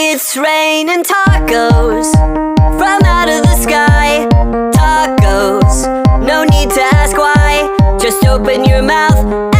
It's raining tacos from out of the sky. Tacos, no need to ask why. Just open your mouth